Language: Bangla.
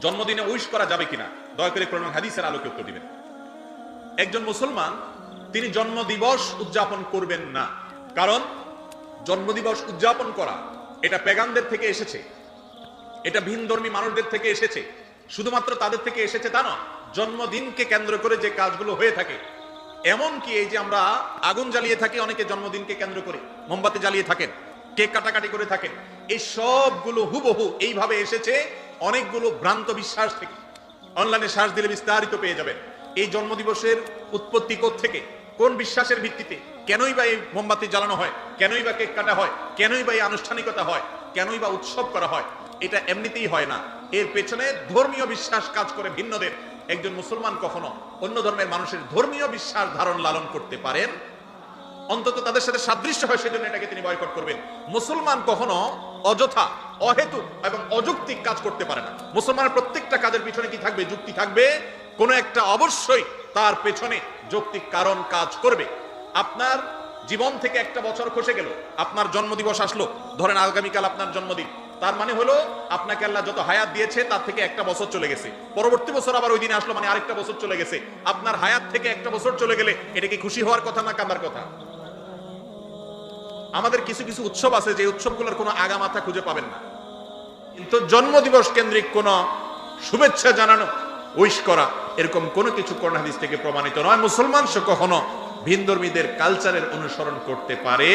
জন্মদিনে উইশ করা যাবে কিনা, দয়া করে কোরআন হাদিসের আলোকে উত্তর দিবেন। একজন মুসলমান তিনি জন্মদিবস উদযাপন করবেন না, কারণ জন্মদিবস উদযাপন করা এটা পেগানদের থেকে এসেছে, এটা ভিনধর্মী মানুষদের থেকে এসেছে। শুধুমাত্র তাদের থেকে এসেছে তা নয়, জন্মদিনকে কেন্দ্র করে যে কাজগুলো হয়ে থাকে, এমনকি এই যে আমরা আগুন জ্বালিয়ে থাকি, অনেকে জন্মদিনকে কেন্দ্র করে মোমবাতি জ্বালিয়ে থাকেন, কেক কাটাকাটি করে থাকেন, এই সবগুলো হুবহু এইভাবে এসেছে অনেকগুলো ভ্রান্ত বিশ্বাস থেকে। অনলাইনে সার্চ দিলে বিস্তারিত পেয়ে যাবেন এই জন্মদিবসের উৎপত্তি কোত্থেকে, কোন বিশ্বাসের ভিত্তিতে, কেনই বা এই মোমবাতি জ্বালানো হয়, কেনই বা কেক কাটা হয়, কেনই বা এই আনুষ্ঠানিকতা হয়, কেনই বা উৎসব করা হয়। এটা এমনিতেই হয় না, এর পেছনে ধর্মীয় বিশ্বাস কাজ করে ভিন্নদের। একজন মুসলমান কখনো অন্য ধর্মের মানুষের ধর্মীয় বিশ্বাস ধারণ লালন করতে পারেন, অন্তত তাদের সাথে সাদৃশ্য হয় সেজন্য এটাকে তিনি বয়কট করবেন। মুসলমান কখনো অযথা, অহেতুক এবং অযৌক্তিক কাজ করতে পারে না। মুসলমানের প্রত্যেকটা কাজের পিছনে কি থাকবে? যুক্তি থাকবে, কোন একটা অবশ্যই তার পেছনে যৌক্তিক কারণ কাজ করবে। আপনার জীবন থেকে একটা বছর খসে গেল, আপনার জন্মদিবস আসলো, ধরেন আগামীকাল আপনার জন্মদিন, তার মানে হলো আপনাকে আল্লাহ যত হায়াত দিয়েছে তার থেকে একটা বছর চলে গেছে, পরবর্তী বছর আবার ওই দিনে আসলো, মানে আরেকটা বছর চলে গেছে। আপনার হায়াত থেকে একটা বছর চলে গেলে এটা কি খুশি হওয়ার কথা না কাঁদার কথা? আমাদের কিছু কিছু উৎসব আছে যে উৎসবগুলোর কোনো আগামাথা খুঁজে পাবেন না, কিন্তু জন্মদিবস কেন্দ্রিক কোন শুভেচ্ছা জানানো, উইশ করা, এরকম কোনো কিছু কোরআন হাদিস থেকে প্রমাণিত নয়। মুসলমান সে কখনো ভিনধর্মীদের কালচারের অনুসরণ করতে পারে